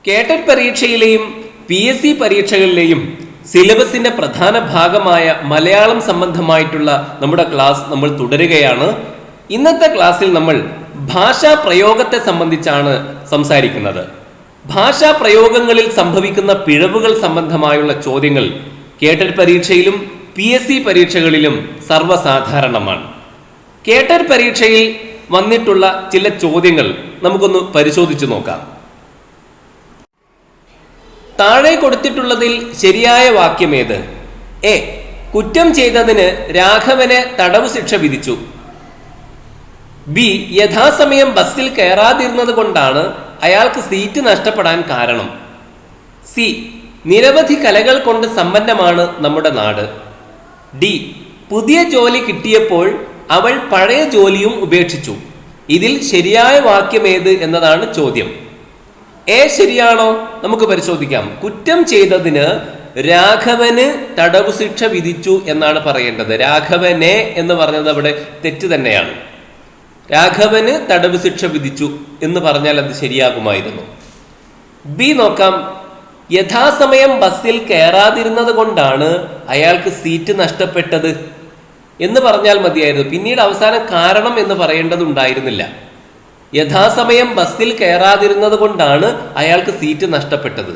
കേട്ടറ്റ് പരീക്ഷയിലെയും PSC പരീക്ഷകളിലെയും സിലബസിന്റെ പ്രധാന ഭാഗമായ മലയാളം സംബന്ധമായിട്ടുള്ള നമ്മുടെ ക്ലാസ് നമ്മൾ തുടരുകയാണ്. ഇന്നത്തെ ക്ലാസ്സിൽ നമ്മൾ ഭാഷാ പ്രയോഗത്തെ സംബന്ധിച്ചാണ് സംസാരിക്കുന്നത്. ഭാഷാ പ്രയോഗങ്ങളിൽ സംഭവിക്കുന്ന പിഴവുകൾ സംബന്ധമായുള്ള ചോദ്യങ്ങൾ കേട്ടറ്റ് പരീക്ഷയിലും PSC പരീക്ഷകളിലും സർവ്വസാധാരണമാണ്. കേട്ടറ്റ് പരീക്ഷയിൽ വന്നിട്ടുള്ള ചില ചോദ്യങ്ങൾ നമുക്കൊന്ന് പരിശോധിച്ചു നോക്കാം. താഴെ കൊടുത്തിട്ടുള്ളതിൽ ശരിയായ വാക്യം ഏത്? എ. കുറ്റം ചെയ്തതിന് രാഘവന് തടവ് ശിക്ഷ വിധിച്ചു. ബി. യഥാസമയം ബസ്സിൽ കയറാതിരുന്നത് കൊണ്ടാണ് അയാൾക്ക് സീറ്റ് നഷ്ടപ്പെടാൻ കാരണം. സി. നിരവധി കലകൾ കൊണ്ട് സമ്പന്നമാണ് നമ്മുടെ നാട്. ഡി. പുതിയ ജോലി കിട്ടിയപ്പോൾ അവൾ പഴയ ജോലിയും ഉപേക്ഷിച്ചു. ഇതിൽ ശരിയായ വാക്യം ഏത് എന്നതാണ് ചോദ്യം. എ ശരിയാണോ? നമുക്ക് പരിശോധിക്കാം. കുറ്റം ചെയ്തതിന് രാഘവന് തടവു ശിക്ഷ വിധിച്ചു എന്നാണ് പറയേണ്ടത്. രാഘവനെ എന്ന് പറഞ്ഞത് അവിടെ തെറ്റ് തന്നെയാണ്. രാഘവന് തടവു ശിക്ഷ വിധിച്ചു എന്ന് പറഞ്ഞാൽ അത് ശരിയാകുമായിരുന്നു. ബി നോക്കാം. യഥാസമയം ബസ്സിൽ കയറാതിരുന്നത് കൊണ്ടാണ് അയാൾക്ക് സീറ്റ് നഷ്ടപ്പെട്ടത് എന്ന് പറഞ്ഞാൽ മതിയായിരുന്നു. പിന്നീട് അവസാനം കാരണം എന്ന് പറയേണ്ടതുണ്ടായിരുന്നില്ല. യഥാസമയം ബസ്സിൽ കയറാതിരുന്നത് കൊണ്ടാണ് അയാൾക്ക് സീറ്റ് നഷ്ടപ്പെട്ടത്.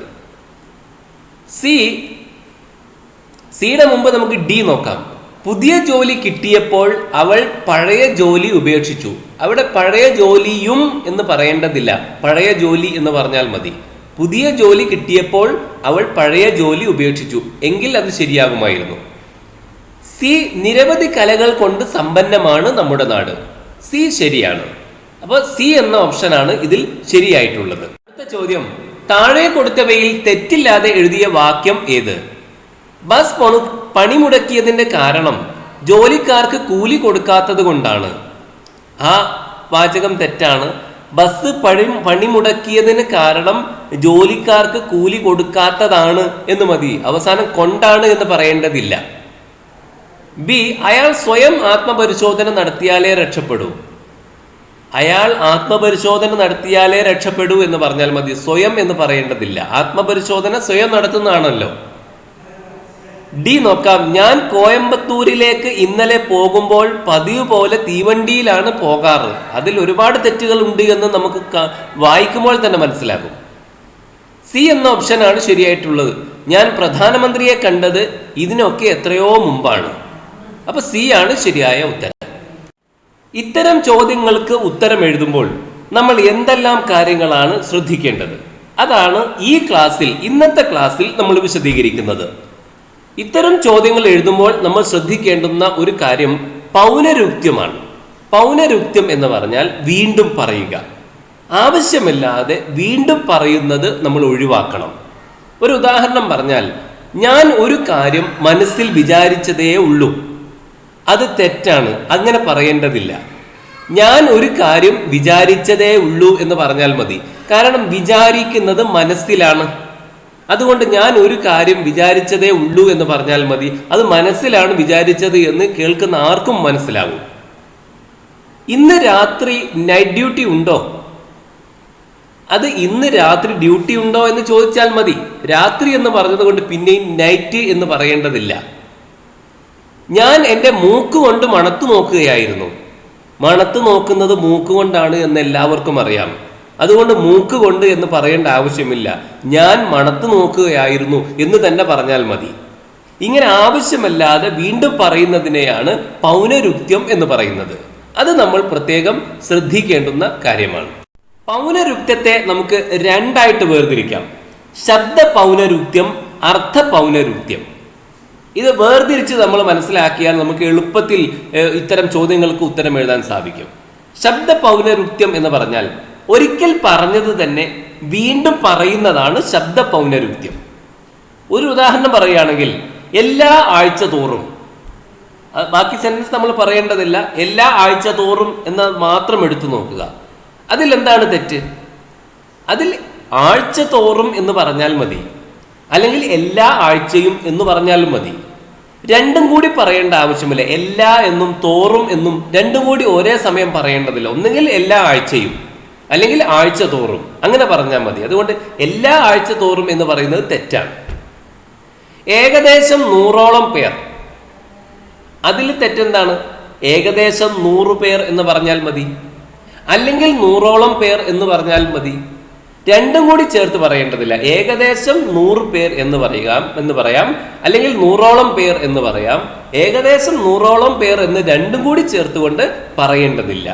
സിയുടെ മുമ്പ് നമുക്ക് ഡി നോക്കാം. പുതിയ ജോലി കിട്ടിയപ്പോൾ അവൾ പഴയ ജോലി ഉപേക്ഷിച്ചു. അവിടെ പഴയ ജോലിയും എന്ന് പറയേണ്ടതില്ല, പഴയ ജോലി എന്ന് പറഞ്ഞാൽ മതി. പുതിയ ജോലി കിട്ടിയപ്പോൾ അവൾ പഴയ ജോലി ഉപേക്ഷിച്ചു എങ്കിൽ അത് ശരിയാകുമായിരുന്നു. സി. നിരവധി കലകൾ കൊണ്ട് സമ്പന്നമാണ് നമ്മുടെ നാട്. സി ശരിയാണ്. അപ്പോൾ സി എന്ന ഓപ്ഷനാണ് ഇതിൽ ശരിയായിട്ടുള്ളത്. അടുത്ത ചോദ്യം. താഴെ കൊടുത്തവയിൽ തെറ്റില്ലാതെ എഴുതിയ വാക്യം ഏത്? ബസ് പണിമുടക്കിയതിന്റെ കാരണം ജോലിക്കാർക്ക് കൂലി കൊടുക്കാത്തത് കൊണ്ടാണ്. ആ വാചകം തെറ്റാണ്. ബസ് പണിമുടക്കിയതിന് കാരണം ജോലിക്കാർക്ക് കൂലി കൊടുക്കാത്തതാണ് എന്ന് മതി. അവസാനം കൊണ്ടാണ് എന്ന് പറയേണ്ടതില്ല. ബി. അയാൾ സ്വയം ആത്മപരിശോധന നടത്തിയാലേ രക്ഷപ്പെടൂ. അയാൾ ആത്മപരിശോധന നടത്തിയാലേ രക്ഷപ്പെടൂ എന്ന് പറഞ്ഞാൽ മതി. സ്വയം എന്ന് പറയേണ്ടതില്ല. ആത്മപരിശോധന സ്വയം നടത്തുന്നതാണല്ലോ. ഡി നോക്കാം. ഞാൻ കോയമ്പത്തൂരിലേക്ക് ഇന്നലെ പോകുമ്പോൾ പതിവ് പോലെ തീവണ്ടിയിലാണ് പോകാറ്. അതിൽ ഒരുപാട് തെറ്റുകൾ ഉണ്ട് എന്ന് നമുക്ക് വായിക്കുമ്പോൾ തന്നെ മനസ്സിലാകും. സി എന്ന ഓപ്ഷനാണ് ശരിയായിട്ടുള്ളത്. ഞാൻ പ്രധാനമന്ത്രിയെ കണ്ടത് ഇതിനൊക്കെ എത്രയോ മുമ്പാണ്. അപ്പൊ സി ആണ് ശരിയായ ഉത്തരം. ഇത്തരം ചോദ്യങ്ങൾക്ക് ഉത്തരം എഴുതുമ്പോൾ നമ്മൾ എന്തെല്ലാം കാര്യങ്ങളാണ് ശ്രദ്ധിക്കേണ്ടത്? അതാണ് ഈ ക്ലാസ്സിൽ, ഇന്നത്തെ ക്ലാസ്സിൽ നമ്മൾ വിശദീകരിക്കുന്നത്. ഇത്തരം ചോദ്യങ്ങൾ എഴുതുമ്പോൾ നമ്മൾ ശ്രദ്ധിക്കേണ്ടുന്ന ഒരു കാര്യം പൗനരുക്ത്യമാണ്. പൗനരുക്ത്യം എന്ന് പറഞ്ഞാൽ വീണ്ടും പറയുക. ആവശ്യമില്ലാതെ വീണ്ടും പറയുന്നത് നമ്മൾ ഒഴിവാക്കണം. ഒരു ഉദാഹരണം പറഞ്ഞാൽ, ഞാൻ ഒരു കാര്യം മനസ്സിൽ വിചാരിച്ചതേ ഉള്ളൂ, അത് തെറ്റാണ്, അങ്ങനെ പറയേണ്ടതില്ല. ഞാൻ ഒരു കാര്യം വിചാരിച്ചതേ ഉള്ളൂ എന്ന് പറഞ്ഞാൽ മതി. കാരണം വിചാരിക്കുന്നത് മനസ്സിലാണ്. അതുകൊണ്ട് ഞാൻ ഒരു കാര്യം വിചാരിച്ചതേ ഉള്ളൂ എന്ന് പറഞ്ഞാൽ മതി. അത് മനസ്സിലാണ് വിചാരിച്ചത് എന്ന് കേൾക്കുന്ന ആർക്കും മനസ്സിലാകും. ഇന്ന് രാത്രി നൈറ്റ് ഡ്യൂട്ടി ഉണ്ടോ? അത് ഇന്ന് രാത്രി ഡ്യൂട്ടി ഉണ്ടോ എന്ന് ചോദിച്ചാൽ മതി. രാത്രി എന്ന് പറഞ്ഞത് കൊണ്ട് പിന്നെയും നൈറ്റ് എന്ന് പറയേണ്ടതില്ല. ഞാൻ എൻ്റെ മൂക്ക് കൊണ്ട് മണത്തു നോക്കുകയായിരുന്നു. മണത്തു നോക്കുന്നത് മൂക്ക് കൊണ്ടാണ് എന്ന് എല്ലാവർക്കും അറിയാം. അതുകൊണ്ട് മൂക്ക് കൊണ്ട് എന്ന് പറയേണ്ട ആവശ്യമില്ല. ഞാൻ മണത്തു നോക്കുകയായിരുന്നു എന്ന് തന്നെ പറഞ്ഞാൽ മതി. ഇങ്ങനെ ആവശ്യമല്ലാതെ വീണ്ടും പറയുന്നതിനെയാണ് പൗനരുക്ത്യം എന്ന് പറയുന്നത്. അത് നമ്മൾ പ്രത്യേകം ശ്രദ്ധിക്കേണ്ടുന്ന കാര്യമാണ്. പൗനരുക്ത്യത്തെ നമുക്ക് രണ്ടായിട്ട് വേർതിരിക്കാം. ശബ്ദ പൗനരുക്ത്യം, അർത്ഥ പൗനരുക്ത്യം. ഇത് വേർതിരിച്ച് നമ്മൾ മനസ്സിലാക്കിയാൽ നമുക്ക് എളുപ്പത്തിൽ ഇത്തരം ചോദ്യങ്ങൾക്ക് ഉത്തരം എഴുതാൻ സാധിക്കും. ശബ്ദ പൗനരുക്ത്യം എന്ന് പറഞ്ഞാൽ ഒരിക്കൽ പറഞ്ഞത് തന്നെ വീണ്ടും പറയുന്നതാണ് ശബ്ദ പൗനരുക്ത്യം. ഒരു ഉദാഹരണം പറയുകയാണെങ്കിൽ, എല്ലാ ആഴ്ച തോറും, ബാക്കി സെന്റൻസ് നമ്മൾ പറയേണ്ടതില്ല, എല്ലാ ആഴ്ച തോറും എന്ന് മാത്രം എടുത്തു നോക്കുക. അതിൽ എന്താണ് തെറ്റ്? അതിൽ ആഴ്ച തോറും എന്ന് പറഞ്ഞാൽ മതി, അല്ലെങ്കിൽ എല്ലാ ആഴ്ചയും എന്ന് പറഞ്ഞാലും മതി. രണ്ടും കൂടി പറയേണ്ട ആവശ്യമില്ല. എല്ലാ എന്നും തോറും എന്നും രണ്ടും കൂടി ഒരേ സമയം പറയേണ്ടതില്ല. ഒന്നുകിൽ എല്ലാ ആഴ്ചയും, അല്ലെങ്കിൽ ആഴ്ച തോറും, അങ്ങനെ പറഞ്ഞാൽ മതി. അതുകൊണ്ട് എല്ലാ ആഴ്ച തോറും എന്ന് പറയുന്നത് തെറ്റാണ്. ഏകദേശം 100ഓളം പേർ, അതിൽ തെറ്റെന്താണ്? ഏകദേശം 100 പേർ എന്ന് പറഞ്ഞാൽ മതി, അല്ലെങ്കിൽ 100ഓളം പേർ എന്ന് പറഞ്ഞാൽ മതി. രണ്ടും കൂടി ചേർത്ത് പറയേണ്ടതില്ല. ഏകദേശം 100 പേർ എന്ന് പറയാം, അല്ലെങ്കിൽ 100ഓളം പേർ എന്ന് പറയാം. ഏകദേശം 100ഓളം പേർ എന്ന് രണ്ടും കൂടി ചേർത്തുകൊണ്ട് പറയേണ്ടതില്ല.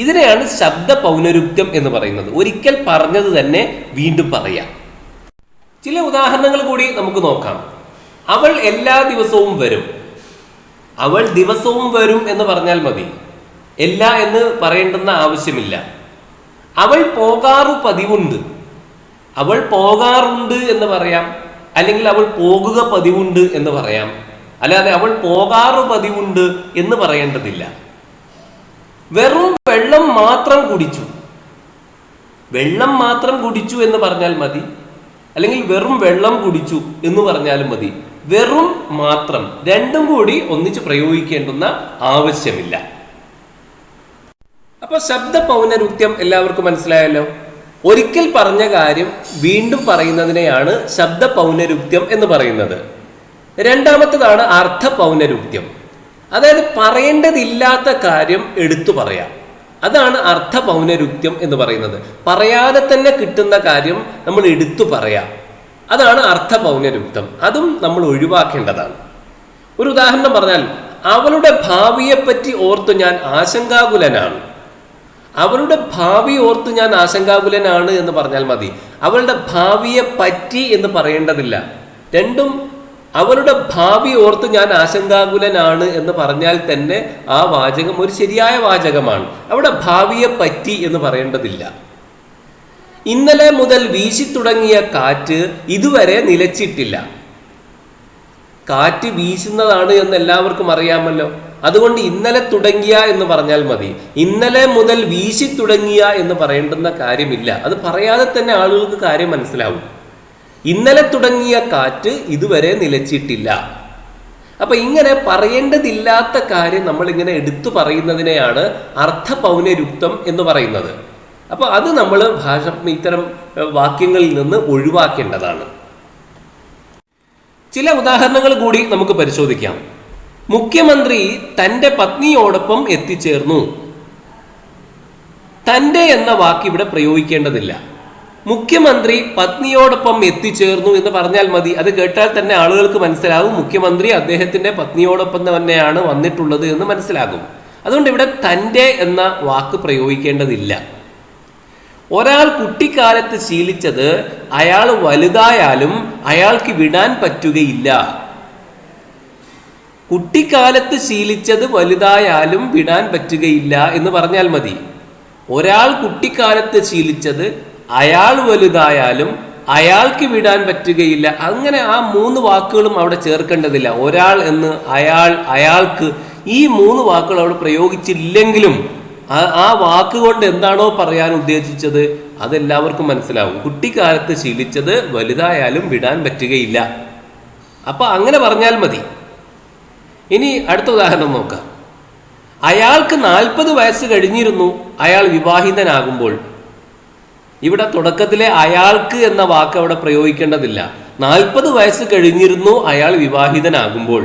ഇതിനെയാണ് ശബ്ദ പൗനരുക്തം എന്ന് പറയുന്നത്. ഒരിക്കൽ പറഞ്ഞത് തന്നെ വീണ്ടും പറയാം. ചില ഉദാഹരണങ്ങൾ കൂടി നമുക്ക് നോക്കാം. അവൾ എല്ലാ ദിവസവും വരും. അവൾ ദിവസവും വരും എന്ന് പറഞ്ഞാൽ മതി, എല്ലാ എന്ന് പറയേണ്ടെന്ന ആവശ്യമില്ല. അവൾ പോകാറു പതിവുണ്ട്. അവൾ പോകാറുണ്ട് എന്ന് പറയാം, അല്ലെങ്കിൽ അവൾ പോകുക പതിവുണ്ട് എന്ന് പറയാം. അല്ലാതെ അവൾ പോകാറു പതിവുണ്ട് എന്ന് പറയേണ്ടതില്ല. വെറും വെള്ളം മാത്രം കുടിച്ചു. വെള്ളം മാത്രം കുടിച്ചു എന്ന് പറഞ്ഞാൽ മതി, അല്ലെങ്കിൽ വെറും വെള്ളം കുടിച്ചു എന്ന് പറഞ്ഞാലും മതി. വെറും മാത്രം രണ്ടും കൂടി ഒന്നിച്ച് പ്രയോഗിക്കേണ്ടുന്ന ആവശ്യമില്ല. അപ്പൊ ശബ്ദ പൗനരുക്തം എല്ലാവർക്കും മനസ്സിലായല്ലോ. ഒരിക്കൽ പറഞ്ഞ കാര്യം വീണ്ടും പറയുന്നതിനെയാണ് ശബ്ദ പൗനരുക്തം എന്ന് പറയുന്നത്. രണ്ടാമത്തേതാണ് അർത്ഥ പൗനരുക്തം. അതായത് പറയേണ്ടതില്ലാത്ത കാര്യം എടുത്തു പറയാം. അതാണ് അർത്ഥ പൗനരുക്തം എന്ന് പറയുന്നത്. പറയാതെ തന്നെ കിട്ടുന്ന കാര്യം നമ്മൾ എടുത്തു പറയാം. അതാണ് അർത്ഥ പൗനരുക്തം. അതും നമ്മൾ ഒഴിവാക്കേണ്ടതാണ്. ഒരു ഉദാഹരണം പറഞ്ഞാൽ, അവളുടെ ഭാവിയെപ്പറ്റി ഓർത്ത് ഞാൻ ആശങ്കാകുലനാണ്. അവളുടെ ഭാവി ഓർത്ത് ഞാൻ ആശങ്കാകുലനാണ് എന്ന് പറഞ്ഞാൽ മതി. അവളുടെ ഭാവിയെ പറ്റി എന്ന് പറയേണ്ടതില്ല. രണ്ടും അവളുടെ ഭാവി ഓർത്ത് ഞാൻ ആശങ്കാകുലനാണ് എന്ന് പറഞ്ഞാൽ തന്നെ ആ വാചകം ഒരു ശരിയായ വാചകമാണ്. അവിടെ ഭാവിയെ പറ്റി എന്ന് പറയേണ്ടതില്ല. ഇന്നലെ മുതൽ വീശി തുടങ്ങിയ കാറ്റ് ഇതുവരെ നിലച്ചിട്ടില്ല. കാറ്റ് വീശുന്നതാണ് എന്ന് എല്ലാവർക്കും അറിയാമല്ലോ. അതുകൊണ്ട് ഇന്നലെ തുടങ്ങിയ എന്ന് പറഞ്ഞാൽ മതി. ഇന്നലെ മുതൽ വീശി തുടങ്ങിയ എന്ന് പറയേണ്ടുന്ന കാര്യമില്ല. അത് പറയാതെ തന്നെ ആളുകൾക്ക് കാര്യം മനസ്സിലാവും. ഇന്നലെ തുടങ്ങിയ കാറ്റ് ഇതുവരെ നിലച്ചിട്ടില്ല. അപ്പൊ ഇങ്ങനെ പറയേണ്ടതില്ലാത്ത കാര്യം നമ്മൾ ഇങ്ങനെ എടുത്തു പറയുന്നതിനെയാണ് അർത്ഥ പൗനരുക്തം എന്ന് പറയുന്നത്. അപ്പൊ അത് നമ്മൾ ഇത്തരം വാക്യങ്ങളിൽ നിന്ന് ഒഴിവാക്കേണ്ടതാണ്. ചില ഉദാഹരണങ്ങൾ കൂടി നമുക്ക് പരിശോധിക്കാം. മുഖ്യമന്ത്രി തൻ്റെ പത്നിയോടൊപ്പം എത്തിച്ചേർന്നു. തൻ്റെ എന്ന വാക്ക് ഇവിടെ പ്രയോഗിക്കേണ്ടതില്ല. മുഖ്യമന്ത്രി പത്നിയോടൊപ്പം എത്തിച്ചേർന്നു എന്ന് പറഞ്ഞാൽ മതി. അത് കേട്ടാൽ തന്നെ ആളുകൾക്ക് മനസ്സിലാകും മുഖ്യമന്ത്രി അദ്ദേഹത്തിന്റെ പത്നിയോടൊപ്പം തന്നെയാണ് വന്നിട്ടുള്ളത് എന്ന് മനസ്സിലാകും. അതുകൊണ്ട് ഇവിടെ തൻ്റെ എന്ന വാക്ക് പ്രയോഗിക്കേണ്ടതില്ല. ഒരാൾ കുട്ടിക്കാലത്ത് ശീലിച്ചത് അയാൾ വലുതായാലും അയാൾക്ക് വിടാൻ പറ്റുകയില്ല. കുട്ടിക്കാലത്ത് ശീലിച്ചത് വലുതായാലും വിടാൻ പറ്റുകയില്ല എന്ന് പറഞ്ഞാൽ മതി. ഒരാൾ കുട്ടിക്കാലത്ത് ശീലിച്ചത് അയാൾ വലുതായാലും അയാൾക്ക് വിടാൻ പറ്റുകയില്ല. അങ്ങനെ ആ 3 വാക്കുകളും അവിടെ ചേർക്കേണ്ടതില്ല. ഒരാൾ എന്ന്, അയാൾ, അയാൾക്ക്, ഈ 3 വാക്കുകൾ അവിടെ പ്രയോഗിച്ചില്ലെങ്കിലും ആ വാക്കുകൊണ്ട് എന്താണോ പറയാൻ ഉദ്ദേശിച്ചത് അതെല്ലാവർക്കും മനസ്സിലാവും. കുട്ടിക്കാലത്ത് ശീലിച്ചത് വലുതായാലും വിടാൻ പറ്റുകയില്ല. അപ്പൊ അങ്ങനെ പറഞ്ഞാൽ മതി. ഇനി അടുത്ത ഉദാഹരണം നോക്കാം. അയാൾക്ക് 40 വയസ്സ് കഴിഞ്ഞിരുന്നു അയാൾ വിവാഹിതനാകുമ്പോൾ. ഇവിടെ തുടക്കത്തിലെ അയാൾക്ക് എന്ന വാക്ക് അവിടെ പ്രയോഗിക്കേണ്ടതില്ല. 40 വയസ്സ് കഴിഞ്ഞിരുന്നു അയാൾ വിവാഹിതനാകുമ്പോൾ.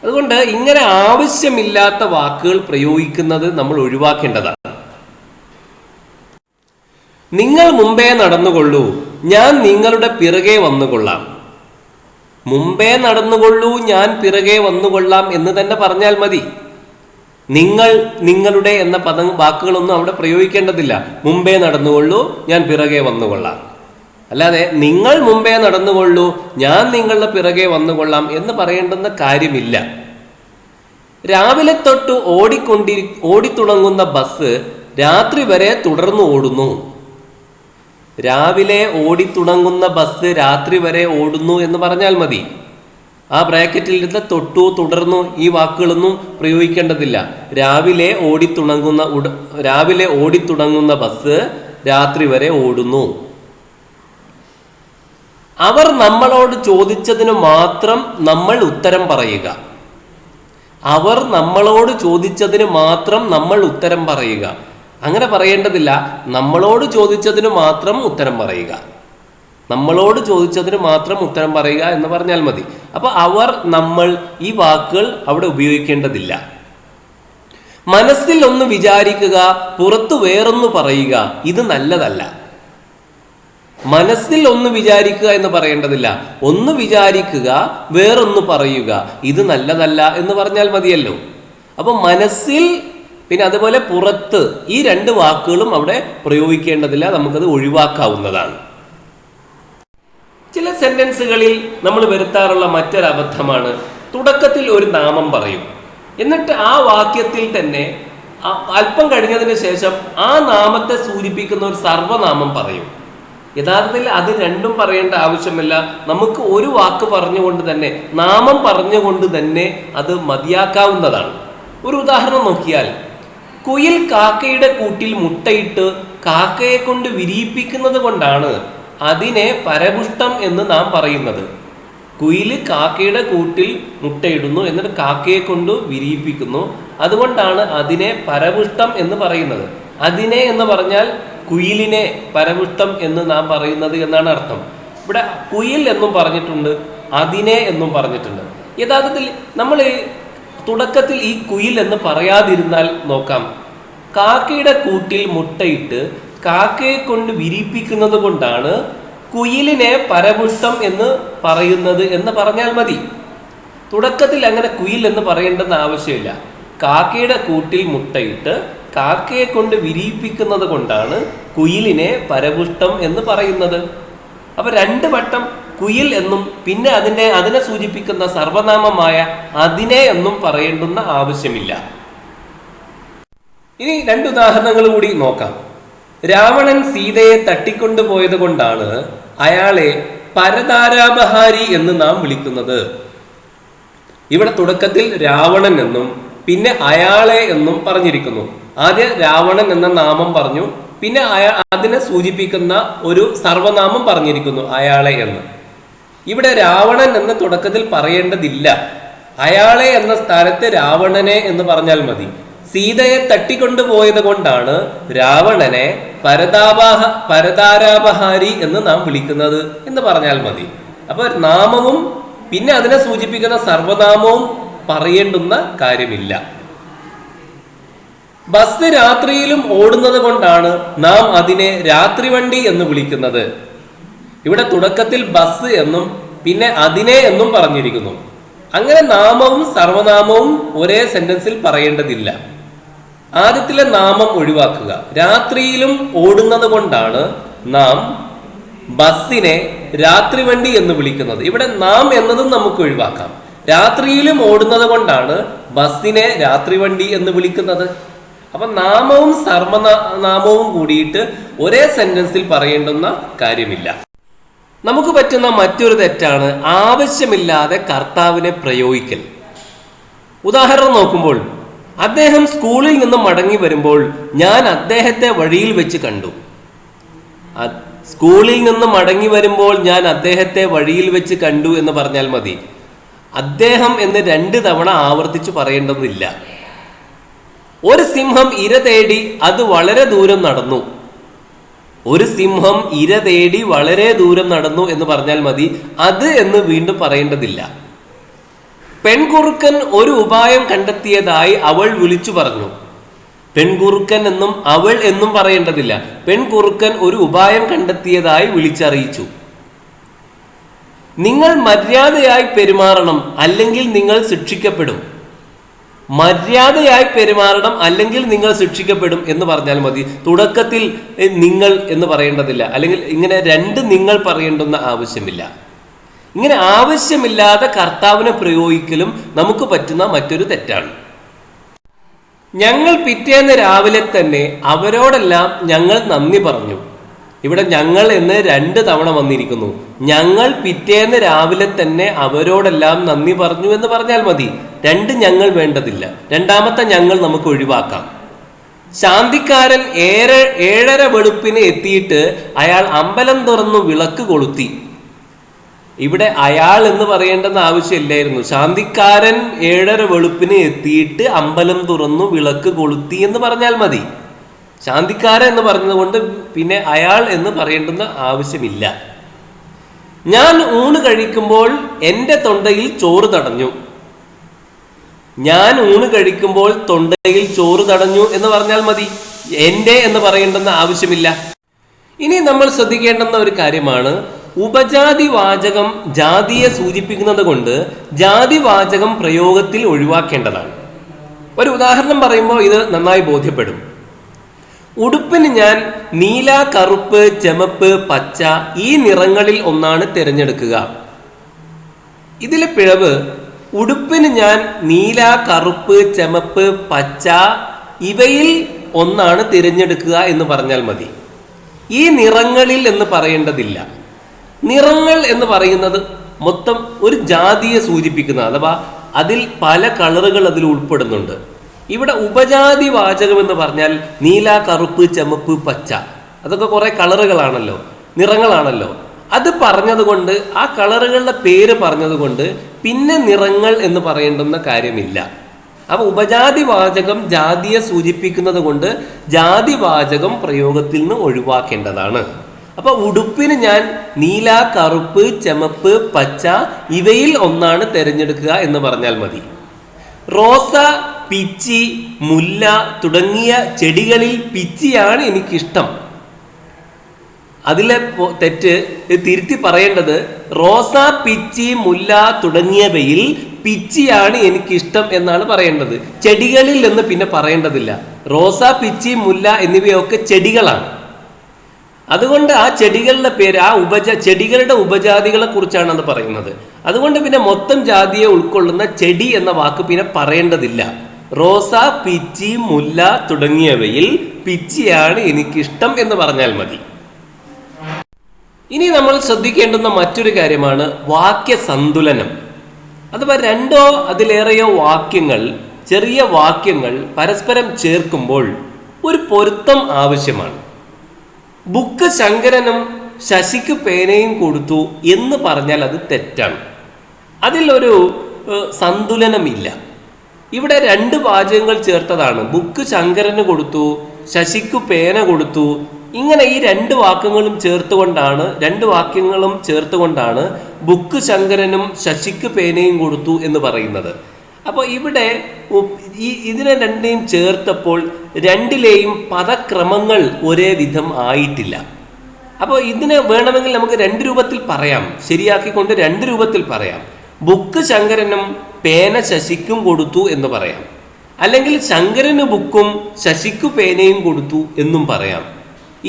അതുകൊണ്ട് ഇങ്ങനെ ആവശ്യമില്ലാത്ത വാക്കുകൾ പ്രയോഗിക്കുന്നത് നമ്മൾ ഒഴിവാക്കേണ്ടതാണ്. നിങ്ങൾ മുമ്പേ നടന്നുകൊള്ളൂ, ഞാൻ നിങ്ങളുടെ പിറകെ വന്നുകൊള്ളാം. മുമ്പേ നടന്നുകൊള്ളൂ, ഞാൻ പിറകെ വന്നുകൊള്ളാം എന്ന് തന്നെ പറഞ്ഞാൽ മതി. നിങ്ങൾ, നിങ്ങളുടെ എന്ന വാക്കുകളൊന്നും അവിടെ പ്രയോഗിക്കേണ്ടതില്ല. മുമ്പേ നടന്നുകൊള്ളൂ, ഞാൻ പിറകെ വന്നുകൊള്ളാം. അല്ലാതെ നിങ്ങൾ മുമ്പേ നടന്നുകൊള്ളൂ, ഞാൻ നിങ്ങളുടെ പിറകെ വന്നുകൊള്ളാം എന്ന് പറയേണ്ടുന്ന കാര്യമില്ല. രാവിലെ തൊട്ട് ഓടിത്തുടങ്ങുന്ന ബസ് രാത്രി വരെ തുടർന്നു ഓടുന്നു. രാവിലെ ഓടിത്തുടങ്ങുന്ന ബസ് രാത്രി വരെ ഓടുന്നു എന്ന് പറഞ്ഞാൽ മതി. ആ ബ്രാക്കറ്റിൽ ഇരുന്ന് തൊട്ടു, തുടർന്നു ഈ വാക്കുകളൊന്നും പ്രയോഗിക്കേണ്ടതില്ല. രാവിലെ ഓടിത്തുടങ്ങുന്ന ബസ് രാത്രി വരെ ഓടുന്നു. അവർ നമ്മളോട് ചോദിച്ചതിന് മാത്രം നമ്മൾ ഉത്തരം പറയുക. അവർ നമ്മളോട് ചോദിച്ചതിന് മാത്രം നമ്മൾ ഉത്തരം പറയുക. അങ്ങനെ പറയേണ്ടതില്ല. നമ്മളോട് ചോദിച്ചതിന് മാത്രം ഉത്തരം പറയുക, നമ്മളോട് ചോദിച്ചതിന് മാത്രം ഉത്തരം പറയുക എന്ന് പറഞ്ഞാൽ മതി. അപ്പൊ അവർ, നമ്മൾ ഈ വാക്കുകൾ അവിടെ ഉപയോഗിക്കേണ്ടതില്ല. മനസ്സിൽ ഒന്ന് വിചാരിക്കുക, പുറത്തു വേറൊന്ന് പറയുക, ഇത് നല്ലതല്ല. മനസ്സിൽ ഒന്ന് വിചാരിക്കുക എന്ന് പറയേണ്ടതില്ല. ഒന്ന് വിചാരിക്കുക, വേറൊന്ന് പറയുക, ഇത് നല്ലതല്ല എന്ന് പറഞ്ഞാൽ മതിയല്ലോ. അപ്പൊ മനസ്സിൽ, പിന്നെ അതുപോലെ പുറത്ത്, ഈ രണ്ട് വാക്കുകളും അവിടെ പ്രയോഗിക്കേണ്ടതില്ല, നമുക്കത് ഒഴിവാക്കാവുന്നതാണ്. ചില സെന്റൻസുകളിൽ നമ്മൾ വരുത്താറുള്ള മറ്റൊരു അബദ്ധമാണ്, തുടക്കത്തിൽ ഒരു നാമം പറയും, എന്നിട്ട് ആ വാക്യത്തിൽ തന്നെ അല്പം കഴിഞ്ഞതിന് ശേഷം ആ നാമത്തെ സൂചിപ്പിക്കുന്ന ഒരു സർവനാമം പറയും. യഥാർത്ഥത്തിൽ അത് രണ്ടും പറയേണ്ട ആവശ്യമില്ല. നമുക്ക് ഒരു വാക്ക് പറഞ്ഞുകൊണ്ട് തന്നെ, നാമം പറഞ്ഞുകൊണ്ട് തന്നെ അത് മതിയാക്കാവുന്നതാണ്. ഒരു ഉദാഹരണം നോക്കിയാൽ, കുയിൽ കാക്കയുടെ കൂട്ടിൽ മുട്ടയിട്ട് കാക്കയെ കൊണ്ട് വിരിയിപ്പിക്കുന്നത് കൊണ്ടാണ് അതിനെ പരപുഷ്ടം എന്ന് നാം പറയുന്നത്. കുയില് കാക്കയുടെ കൂട്ടിൽ മുട്ടയിടുന്നു, എന്നിട്ട് കാക്കയെ കൊണ്ട് വിരിയിപ്പിക്കുന്നു, അതുകൊണ്ടാണ് അതിനെ പരപുഷ്ടം എന്ന് പറയുന്നത്. അതിനെ എന്ന് പറഞ്ഞാൽ കുയിലിനെ പരപുഷ്ടം എന്ന് നാം പറയുന്നത് എന്നാണ് അർത്ഥം. ഇവിടെ കുയിൽ എന്നും പറഞ്ഞിട്ടുണ്ട്, അതിനെ എന്നും പറഞ്ഞിട്ടുണ്ട്. യഥാർത്ഥത്തിൽ നമ്മൾ തുടക്കത്തിൽ ഈ കുയിൽ എന്ന് പറയാതിരുന്നാൽ നോക്കാം, കാക്കയുടെ കൂട്ടിൽ മുട്ടയിട്ട് കാക്കയെ കൊണ്ട് വിരിയിപ്പിക്കുന്നത് കൊണ്ടാണ് കുയിലിനെ പരപുഷ്ടം എന്ന് പറയുന്നത് എന്ന് പറഞ്ഞാൽ മതി. തുടക്കത്തിൽ അങ്ങനെ കുയിൽ എന്ന് പറയേണ്ടെന്ന് ആവശ്യമില്ല. കാക്കയുടെ കൂട്ടിൽ മുട്ടയിട്ട് കാക്കയെ കൊണ്ട് വിരിയിപ്പിക്കുന്നത് കൊണ്ടാണ് കുയിലിനെ പരപുഷ്ടം എന്ന് പറയുന്നത്. അപ്പൊ രണ്ട് വട്ടം കുയിൽ എന്നും പിന്നെ അതിനെ സൂചിപ്പിക്കുന്ന സർവനാമമായ അതിനെ എന്നും പറയേണ്ടുന്ന ആവശ്യമില്ല. ഇനി രണ്ട് ഉദാഹരണങ്ങൾ കൂടി നോക്കാം. രാവണൻ സീതയെ തട്ടിക്കൊണ്ടുപോയത് കൊണ്ടാണ് അയാളെ പരതാരാപഹാരി എന്ന് നാം വിളിക്കുന്നത്. ഇവിടെ തുടക്കത്തിൽ രാവണൻ എന്നും പിന്നെ അയാളെ എന്നും പറഞ്ഞിരിക്കുന്നു. ആദ്യം രാവണൻ എന്ന നാമം പറഞ്ഞു, പിന്നെ അതിനെ സൂചിപ്പിക്കുന്ന ഒരു സർവനാമം പറഞ്ഞിരിക്കുന്നു, അയാളെ എന്ന്. ഇവിടെ രാവണൻ എന്ന് തുടക്കത്തിൽ പറയേണ്ടതില്ല. അയാളെ എന്ന സ്ഥാനത്ത് രാവണനെ എന്ന് പറഞ്ഞാൽ മതി. സീതയെ തട്ടിക്കൊണ്ടുപോയത് കൊണ്ടാണ് രാവണനെ പരതാരാപഹാരി എന്ന് നാം വിളിക്കുന്നത് എന്ന് പറഞ്ഞാൽ മതി. അപ്പൊ നാമവും പിന്നെ അതിനെ സൂചിപ്പിക്കുന്ന സർവനാമവും പറയേണ്ടുന്ന കാര്യമില്ല. ബസ് രാത്രിയിലും ഓടുന്നത് കൊണ്ടാണ് നാം അതിനെ രാത്രി വണ്ടി എന്ന് വിളിക്കുന്നത്. ഇവിടെ തുടക്കത്തിൽ ബസ് എന്നും പിന്നെ അതിനെ എന്നും പറഞ്ഞിരിക്കുന്നു. അങ്ങനെ നാമവും സർവനാമവും ഒരേ സെന്റൻസിൽ പറയേണ്ടതില്ല. ആദ്യത്തിലെ നാമം ഒഴിവാക്കുക. രാത്രിയിലും ഓടുന്നത് കൊണ്ടാണ് നാം ബസ്സിനെ രാത്രി വണ്ടി എന്ന് വിളിക്കുന്നത്. ഇവിടെ നാം എന്നതും നമുക്ക് ഒഴിവാക്കാം. രാത്രിയിലും ഓടുന്നത് കൊണ്ടാണ് ബസ്സിനെ രാത്രി വണ്ടി എന്ന് വിളിക്കുന്നത്. അപ്പൊ നാമവും സർവനാമവും കൂടിയിട്ട് ഒരേ സെന്റൻസിൽ പറയേണ്ടുന്ന കാര്യമില്ല. നമുക്ക് പറ്റുന്ന മറ്റൊരു തെറ്റാണ് ആവശ്യമില്ലാതെ കർത്താവിനെ പ്രയോഗിക്കൽ. ഉദാഹരണം നോക്കുമ്പോൾ, അദ്ദേഹം സ്കൂളിൽ നിന്ന് മടങ്ങി വരുമ്പോൾ ഞാൻ അദ്ദേഹത്തെ വഴിയിൽ വെച്ച് കണ്ടു. സ്കൂളിൽ നിന്ന് മടങ്ങി വരുമ്പോൾ ഞാൻ അദ്ദേഹത്തെ വഴിയിൽ വെച്ച് കണ്ടു എന്ന് പറഞ്ഞാൽ മതി. അദ്ദേഹം എന്ന് 2 തവണ ആവർത്തിച്ച് പറയേണ്ടതില്ല. ഒരു സിംഹം ഇര തേടി അത് വളരെ ദൂരം നടന്നു. ഒരു സിംഹം ഇര തേടി വളരെ ദൂരം നടന്നു എന്ന് പറഞ്ഞാൽ മതി. അത് എന്ന് വീണ്ടും പറയേണ്ടതില്ല. പെൺകുറുക്കൻ ഒരു ഉപായം കണ്ടെത്തിയതായി അവൾ വിളിച്ചു പറഞ്ഞു. പെൺകുറുക്കൻ എന്നും അവൾ എന്നും പറയേണ്ടതില്ല. പെൺകുറുക്കൻ ഒരു ഉപായം കണ്ടെത്തിയതായി വിളിച്ചറിയിച്ചു. നിങ്ങൾ മര്യാദയായി പെരുമാറണം, അല്ലെങ്കിൽ നിങ്ങൾ ശിക്ഷിക്കപ്പെടും. മര്യാദയായി പെരുമാറണം, അല്ലെങ്കിൽ നിങ്ങൾ ശിക്ഷിക്കപ്പെടും എന്ന് പറഞ്ഞാൽ മതി. തുടക്കത്തിൽ നിങ്ങൾ എന്ന് പറയേണ്ടതില്ല, അല്ലെങ്കിൽ ഇങ്ങനെ 2 നിങ്ങൾ പറയേണ്ടുന്ന ആവശ്യമില്ല. ഇങ്ങനെ ആവശ്യമില്ലാതെ കർത്താവിനെ പ്രയോഗിക്കലും നമുക്ക് പറ്റുന്ന മറ്റൊരു തെറ്റാണ്. ഞങ്ങൾ പിറ്റേന്ന് രാവിലെ തന്നെ അവരോടെല്ലാം ഞങ്ങൾ നന്ദി പറഞ്ഞു. ഇവിടെ ഞങ്ങൾ എന്ന് 2 തവണ വന്നിരിക്കുന്നു. ഞങ്ങൾ പിറ്റേന്ന് രാവിലെ തന്നെ അവരോടെല്ലാം നന്ദി പറഞ്ഞു എന്ന് പറഞ്ഞാൽ മതി. 2 ഞങ്ങൾ വേണ്ടതില്ല. രണ്ടാമത്തെ ഞങ്ങൾ നമുക്ക് ഒഴിവാക്കാം. ശാന്തിക്കാരൻ 7:30 വെളുപ്പിന് എത്തിയിട്ട് അയാൾ അമ്പലം തുറന്നു വിളക്ക് കൊളുത്തി. ഇവിടെ അയാൾ എന്ന് പറയേണ്ടെന്ന് ആവശ്യമില്ലായിരുന്നു. ശാന്തിക്കാരൻ 7:30 വെളുപ്പിന് എത്തിയിട്ട് അമ്പലം തുറന്നു വിളക്ക് കൊളുത്തി എന്ന് പറഞ്ഞാൽ മതി. ശാന്തിക്കാരൻ എന്ന് പറഞ്ഞതുകൊണ്ട് പിന്നെ അയാൾ എന്ന് പറയേണ്ടുന്ന ആവശ്യമില്ല. ഞാൻ ഊണ് കഴിക്കുമ്പോൾ എൻ്റെ തൊണ്ടയിൽ ചോറ് തടഞ്ഞു. ഞാൻ ഊണ് കഴിക്കുമ്പോൾ തൊണ്ടയിൽ ചോറ് തടഞ്ഞു എന്ന് പറഞ്ഞാൽ മതി, എൻ്റെ എന്ന് പറയേണ്ടെന്ന ആവശ്യമില്ല. ഇനി നമ്മൾ ശ്രദ്ധിക്കേണ്ടുന്ന ഒരു കാര്യമാണ്, ഉപജാതി വാചകം ജാതിയെ സൂചിപ്പിക്കുന്നത് കൊണ്ട് ജാതി വാചകം പ്രയോഗത്തിൽ ഒഴിവാക്കേണ്ടതാണ്. ഒരു ഉദാഹരണം പറയുമ്പോൾ ഇത് നന്നായി ബോധ്യപ്പെടും. ഉടുപ്പിന് ഞാൻ നീല, കറുപ്പ്, ചുമപ്പ്, പച്ച ഈ നിറങ്ങളിൽ ഒന്നാണ് തിരഞ്ഞെടുക്കുക. ഇതിലെ പിഴവ് ഉടുപ്പിന് ഞാൻ നീല, കറുപ്പ്, ചുമപ്പ്, പച്ച ഇവയിൽ ഒന്നാണ് തിരഞ്ഞെടുക്കുക എന്ന് പറഞ്ഞാൽ മതി. ഈ നിറങ്ങളിൽ എന്ന് പറയേണ്ടതില്ല. നിറങ്ങൾ എന്ന് പറയുന്നത് മൊത്തം ഒരു ജാതിയെ സൂചിപ്പിക്കുന്ന, അഥവാ അതിൽ പല കളറുകൾ അതിൽ ഉൾപ്പെടുന്നുണ്ട്. ഇവിടെ ഉപജാതി വാചകം എന്ന് പറഞ്ഞാൽ നീല, കറുപ്പ്, ചുമപ്പ്, പച്ച അതൊക്കെ കുറെ കളറുകളാണല്ലോ, നിറങ്ങളാണല്ലോ. അത് പറഞ്ഞതുകൊണ്ട്, ആ കളറുകളുടെ പേര് പറഞ്ഞതുകൊണ്ട് പിന്നെ നിറങ്ങൾ എന്ന് പറയേണ്ടുന്ന കാര്യമില്ല. അപ്പൊ ഉപജാതി വാചകം ജാതിയെ സൂചിപ്പിക്കുന്നത് കൊണ്ട് ജാതി വാചകം പ്രയോഗത്തിൽ നിന്ന് ഒഴിവാക്കേണ്ടതാണ്. അപ്പൊ ഉടുപ്പിന് ഞാൻ നീല, കറുപ്പ്, ചുമപ്പ്, പച്ച ഇവയിൽ ഒന്നാണ് തിരഞ്ഞെടുക്കുക എന്ന് പറഞ്ഞാൽ മതി. റോസ, പിച്ചി, മുല്ല തുടങ്ങിയ ചെടികളിൽ പിച്ചിയാണ് എനിക്കിഷ്ടം. അതിലെ തെറ്റ് തിരുത്തി പറയേണ്ടത് റോസ, പിച്ചി, മുല്ല തുടങ്ങിയവയിൽ പിച്ചിയാണ് എനിക്കിഷ്ടം എന്നാണ് പറയേണ്ടത്. ചെടികളിൽ എന്ന് പിന്നെ പറയേണ്ടതില്ല. റോസ, പിച്ചി, മുല്ല എന്നിവയൊക്കെ ചെടികളാണ്. അതുകൊണ്ട് ആ ചെടികളുടെ പേര്, ആ ചെടികളുടെ ഉപജാതികളെ കുറിച്ചാണ് അത് പറയുന്നത്. അതുകൊണ്ട് പിന്നെ മൊത്തം ജാതിയെ ഉൾക്കൊള്ളുന്ന ചെടി എന്ന വാക്ക് പിന്നെ പറയേണ്ടതില്ല. റോസ, പിച്ചി, മുല്ല തുടങ്ങിയവയിൽ പിച്ചിയാണ് എനിക്കിഷ്ടം എന്ന് പറഞ്ഞാൽ മതി. ഇനി നമ്മൾ ശ്രദ്ധിക്കേണ്ടുന്ന മറ്റൊരു കാര്യമാണ് വാക്യ സന്തുലനം. അഥവാ രണ്ടോ അതിലേറെയോ വാക്യങ്ങൾ, ചെറിയ വാക്യങ്ങൾ പരസ്പരം ചേർക്കുമ്പോൾ ഒരു പൊരുത്തം ആവശ്യമാണ്. ബുക്ക് ശങ്കരനും ശശിക്ക് പേനയും കൊടുത്തു എന്ന് പറഞ്ഞാൽ അത് തെറ്റാണ്. അതിലൊരു സന്തുലനമില്ല. ഇവിടെ രണ്ട് വാചകങ്ങൾ ചേർത്തതാണ്. ബുക്ക് ശങ്കരന് കൊടുത്തു, ശശിക്ക് പേന കൊടുത്തു. ഇങ്ങനെ ഈ രണ്ട് വാക്യങ്ങളും ചേർത്തുകൊണ്ടാണ് ബുക്ക് ശങ്കരനും ശശിക്ക് പേനയും കൊടുത്തു എന്ന് പറയുന്നത്. അപ്പോൾ ഇവിടെ ഇതിനെ രണ്ടിനെയും ചേർത്തപ്പോൾ രണ്ടിലെയും പദക്രമങ്ങൾ ഒരേ വിധം ആയിട്ടില്ല. അപ്പോൾ ഇതിനെ വേണമെങ്കിൽ നമുക്ക് രണ്ട് രൂപത്തിൽ പറയാം, ശരിയാക്കിക്കൊണ്ട് രണ്ട് രൂപത്തിൽ പറയാം. ബുക്ക് ശങ്കരനും പേന ശശിക്കും കൊടുത്തു എന്ന് പറയാം, അല്ലെങ്കിൽ ശങ്കരന് ബുക്കും ശശിക്കു പേനയും കൊടുത്തു എന്നും പറയാം.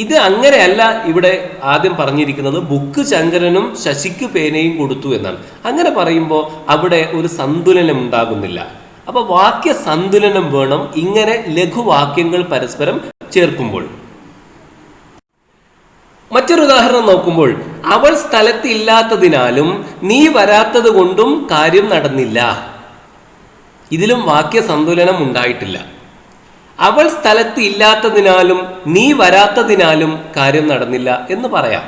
ഇത് അങ്ങനെയല്ല ഇവിടെ ആദ്യം പറഞ്ഞിരിക്കുന്നത്. ബുക്ക് ശങ്കരനും ശശിക്കു പേനയും കൊടുത്തു എന്നാണ്. അങ്ങനെ പറയുമ്പോൾ അവിടെ ഒരു സന്തുലനം ഉണ്ടാകുന്നില്ല. അപ്പൊ വാക്യ സന്തുലനം വേണം ഇങ്ങനെ ലഘുവാക്യങ്ങൾ പരസ്പരം ചേർക്കുമ്പോൾ. മറ്റൊരു ഉദാഹരണം നോക്കുമ്പോൾ, അവൾ സ്ഥലത്ത് ഇല്ലാത്തതിനാലും നീ വരാത്തത് കൊണ്ടും കാര്യം നടന്നില്ല. ഇതിലും വാക്യ സന്തുലനം ഉണ്ടായിട്ടില്ല. അവൾ സ്ഥലത്ത് ഇല്ലാത്തതിനാലും നീ വരാത്തതിനാലും കാര്യം നടന്നില്ല എന്ന് പറയാം.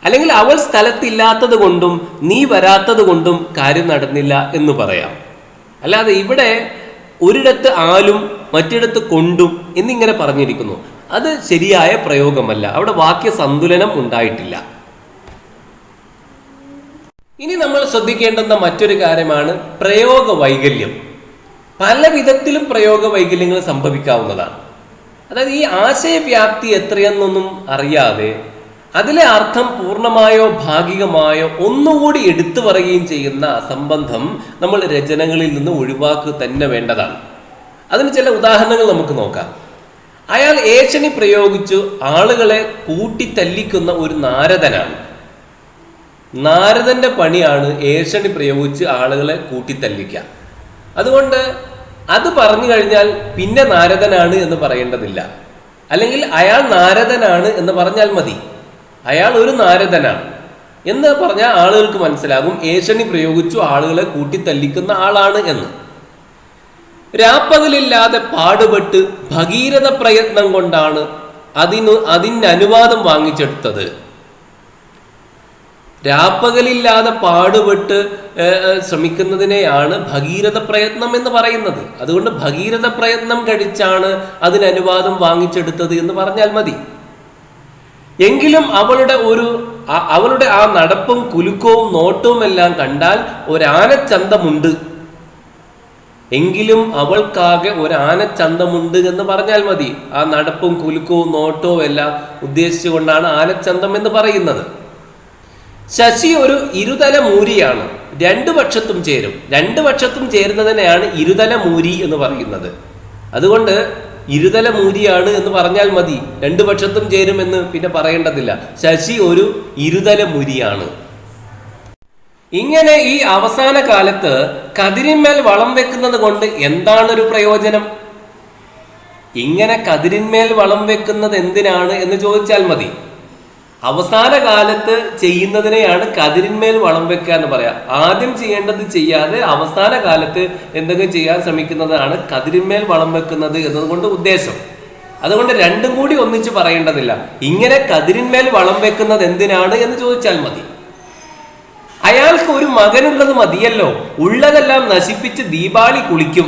അല്ലെങ്കിൽ അവൾ സ്ഥലത്ത് ഇല്ലാത്തത് കൊണ്ടും നീ വരാത്തത് കൊണ്ടും കാര്യം നടന്നില്ല എന്ന് പറയാം. അല്ലാതെ ഇവിടെ ഒരിടത്ത് ആലും മറ്റിടത്ത് കൊണ്ടും എന്നിങ്ങനെ പറഞ്ഞിരിക്കുന്നു. അത് ശരിയായ പ്രയോഗമല്ല. അവിടെ വാക്യ സന്തുലനം ഉണ്ടായിട്ടില്ല. ഇനി നമ്മൾ ശ്രദ്ധിക്കേണ്ടുന്ന മറ്റൊരു കാര്യമാണ് പ്രയോഗ വൈകല്യം. പല വിധത്തിലും പ്രയോഗ വൈകല്യങ്ങൾ സംഭവിക്കാവുന്നതാണ്. അതായത് ഈ ആശയവ്യാപ്തി എത്രയെന്നൊന്നും അറിയാതെ അതിലെ അർത്ഥം പൂർണ്ണമായോ ഭാഗികമായോ ഒന്നുകൂടി എടുത്തു പറയുകയും ചെയ്യുന്ന അസംബന്ധം നമ്മൾ രചനകളിൽ നിന്ന് ഒഴിവാക്കുക തന്നെ വേണ്ടതാണ്. അതിന് ചില ഉദാഹരണങ്ങൾ നമുക്ക് നോക്കാം. അയാൾ ഏഷണി പ്രയോഗിച്ചു ആളുകളെ കൂട്ടിത്തല്ലിക്കുന്ന ഒരു നാരദനാണ്. നാരദന്റെ പണിയാണ് ഏഷണി പ്രയോഗിച്ച് ആളുകളെ കൂട്ടിത്തല്ലിക്കുക. അതുകൊണ്ട് അത് പറഞ്ഞു കഴിഞ്ഞാൽ പിന്നെ നാരദനാണ് എന്ന് പറയേണ്ടതില്ല. അല്ലെങ്കിൽ അയാൾ നാരദനാണ് എന്ന് പറഞ്ഞാൽ മതി. അയാൾ ഒരു നാരദനാണ് എന്ന് പറഞ്ഞാൽ ആളുകൾക്ക് മനസ്സിലാകും ഏഷണി പ്രയോഗിച്ചു ആളുകളെ കൂട്ടിത്തല്ലിക്കുന്ന ആളാണ് എന്ന്. രാപ്പകലില്ലാതെ പാടുപെട്ട് ഭഗീരഥ പ്രയത്നം കൊണ്ടാണ് അതിന് അനുവാദം വാങ്ങിച്ചെടുത്തത്. രാപ്പകലില്ലാതെ പാടുപെട്ട് ശ്രമിക്കുന്നതിനെയാണ് ഭഗീരഥ പ്രയത്നം എന്ന് പറയുന്നത്. അതുകൊണ്ട് ഭഗീരഥ പ്രയത്നം കഴിച്ചാണ് അതിന് അനുവാദം വാങ്ങിച്ചെടുത്തത് എന്ന് പറഞ്ഞാൽ മതി. എങ്കിലും അവളുടെ ആ നടപ്പും കുലുക്കവും നോട്ടവും എല്ലാം കണ്ടാൽ ഒരാനച്ചന്തമുണ്ട്, എങ്കിലും അവൾക്കാകെ ഒരാനച്ചന്തമുണ്ട് എന്ന് പറഞ്ഞാൽ മതി. ആ നടപ്പും കുലുക്കവും നോട്ടവും എല്ലാം ഉദ്ദേശിച്ചുകൊണ്ടാണ് ആനച്ചന്തം എന്ന് പറയുന്നത്. ശശി ഒരു ഇരുതല മൂരിയാണ്, രണ്ടു പക്ഷത്തും ചേരും. രണ്ടു പക്ഷത്തും ചേരുന്നതിനെയാണ് ഇരുതല മൂരി എന്ന് പറയുന്നത്. അതുകൊണ്ട് ഇരുതല മൂരിയാണ് എന്ന് പറഞ്ഞാൽ മതി, രണ്ടു പക്ഷത്തും ചേരുമെന്ന് പിന്നെ പറയേണ്ടതില്ല. ശശി ഒരു ഇരുതല മൂരിയാണ്. ഇങ്ങനെ ഈ അവസാന കാലത്ത് കതിരിന്മേൽ വളം വെക്കുന്നത് കൊണ്ട് എന്താണൊരു പ്രയോജനം? ഇങ്ങനെ കതിരിന്മേൽ വളം വെക്കുന്നത് എന്തിനാണ് എന്ന് ചോദിച്ചാൽ മതി. അവസാന കാലത്ത് ചെയ്യുന്നതിനെയാണ് കതിരിന്മേൽ വളം വെക്കുക എന്ന് പറയാം. ആദ്യം ചെയ്യേണ്ടത് ചെയ്യാതെ അവസാന കാലത്ത് എന്തെങ്കിലും ചെയ്യാൻ ശ്രമിക്കുന്നതാണ് കതിരിന്മേൽ വളം വെക്കുന്നത് എന്നതുകൊണ്ട് ഉദ്ദേശം. അതുകൊണ്ട് രണ്ടും കൂടി ഒന്നിച്ച് പറയേണ്ടതില്ല. ഇങ്ങനെ കതിരിന്മേൽ വളം വെക്കുന്നത് എന്തിനാണ് എന്ന് ചോദിച്ചാൽ മതി. അയാൾക്ക് ഒരു മകനുള്ളത് മതിയല്ലോ, ഉള്ളതെല്ലാം നശിപ്പിച്ച് ദീപാവലി കുളിക്കും.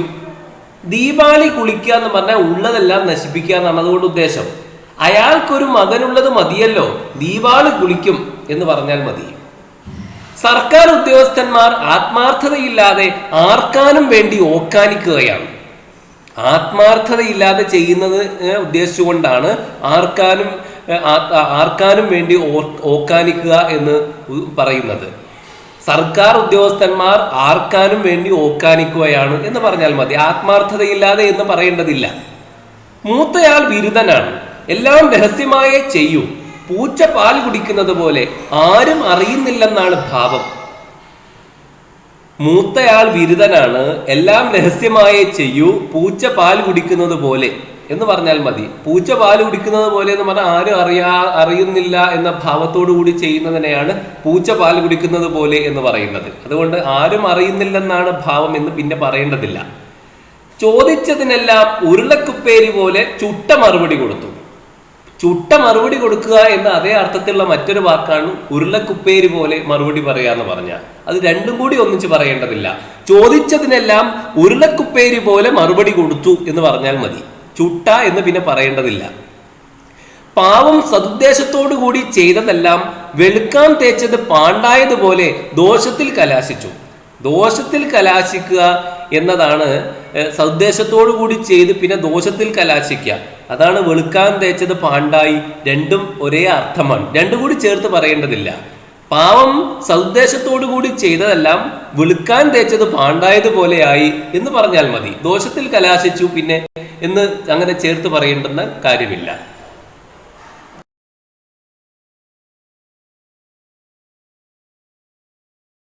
ദീപാവലി കുളിക്കുക എന്ന് പറഞ്ഞാൽ ഉള്ളതെല്ലാം നശിപ്പിക്കുക എന്നാണ് അതുകൊണ്ട് ഉദ്ദേശം. അയാൾക്കൊരു മകനുള്ളത് മതിയല്ലോ, ദീപാവലി കുളിക്കും എന്ന് പറഞ്ഞാൽ മതി. സർക്കാർ ഉദ്യോഗസ്ഥന്മാർ ആത്മാർത്ഥതയില്ലാതെ ആർക്കാനും വേണ്ടി ഓക്കാനിക്കുകയാണ്. ആത്മാർത്ഥതയില്ലാതെ ചെയ്യുന്നത് ഉദ്ദേശിച്ചുകൊണ്ടാണ് ആർക്കാനും വേണ്ടി ഓക്കാനിക്കുക എന്ന് പറയുന്നത്. സർക്കാർ ഉദ്യോഗസ്ഥന്മാർ ആർക്കാനും വേണ്ടി ഓക്കാനിക്കുകയാണ് എന്ന് പറഞ്ഞാൽ മതി, ആത്മാർത്ഥതയില്ലാതെ എന്ന് പറയേണ്ടതില്ല. മൂത്തയാൾ ബിരുദനാണ്, എല്ലാം രഹസ്യമായേ ചെയ്യൂ, പൂച്ച പാൽ കുടിക്കുന്നത് പോലെ ആരും അറിയുന്നില്ലെന്നാണ് ഭാവം. മൂത്തയാൾ ബിരുദനാണ്, എല്ലാം രഹസ്യമായേ ചെയ്യൂ, പൂച്ച പാൽ കുടിക്കുന്നത് പോലെ എന്ന് പറഞ്ഞാൽ മതി. പൂച്ച പാൽ കുടിക്കുന്നത് പോലെ എന്ന് പറഞ്ഞാൽ ആരും അറിയുന്നില്ല എന്ന ഭാവത്തോടു കൂടി ചെയ്യുന്നതിനെയാണ് പൂച്ച പാൽ കുടിക്കുന്നത് പോലെ എന്ന് പറയുന്നത്. അതുകൊണ്ട് ആരും അറിയുന്നില്ലെന്നാണ് ഭാവം എന്ന് പിന്നെ പറയേണ്ടതില്ല. ചോദിച്ചതിനെല്ലാം ഉരുളക്കുപ്പേരി പോലെ ചുട്ട മറുപടി കൊടുത്തു. ചുട്ട മറുപടി കൊടുക്കുക എന്ന അതേ അർത്ഥത്തിലുള്ള മറ്റൊരു വാക്കാണ് ഉരുളക്കുപ്പേരി പോലെ മറുപടി പറയുക എന്ന് പറഞ്ഞാൽ. അത് രണ്ടും കൂടി ഒന്നിച്ച് പറയേണ്ടതില്ല. ചോദിച്ചതിനെല്ലാം ഉരുളക്കുപ്പേരി പോലെ മറുപടി കൊടുത്തു എന്ന് പറഞ്ഞാൽ മതി, ചുട്ട എന്ന് പിന്നെ പറയേണ്ടതില്ല. പാവം സതുദ്ദേശത്തോടു കൂടി ചെയ്തതെല്ലാം വെളുക്കാൻ തേച്ചത് പാണ്ടായതുപോലെ ദോഷത്തിൽ കലാശിച്ചു. ദോഷത്തിൽ കലാശിക്കുക എന്നതാണ് സതുദ്ദേശത്തോടു കൂടി ചെയ്ത് പിന്നെ ദോഷത്തിൽ കലാശിക്കുക. അതാണ് വെളുക്കാൻ തേച്ചത് പാണ്ടായി. രണ്ടും ഒരേ അർത്ഥമാണ്, രണ്ടും കൂടി ചേർത്ത് പറയേണ്ടതില്ല. പാവം സതുദ്ദേശത്തോടു കൂടി ചെയ്തതെല്ലാം വെളുക്കാൻ തേച്ചത് പാണ്ടായതുപോലെയായി എന്ന് പറഞ്ഞാൽ മതി. ദോഷത്തിൽ കലാശിച്ചു പിന്നെ എന്ന് അങ്ങനെ ചേർത്ത് പറയേണ്ടുന്ന കാര്യമില്ല.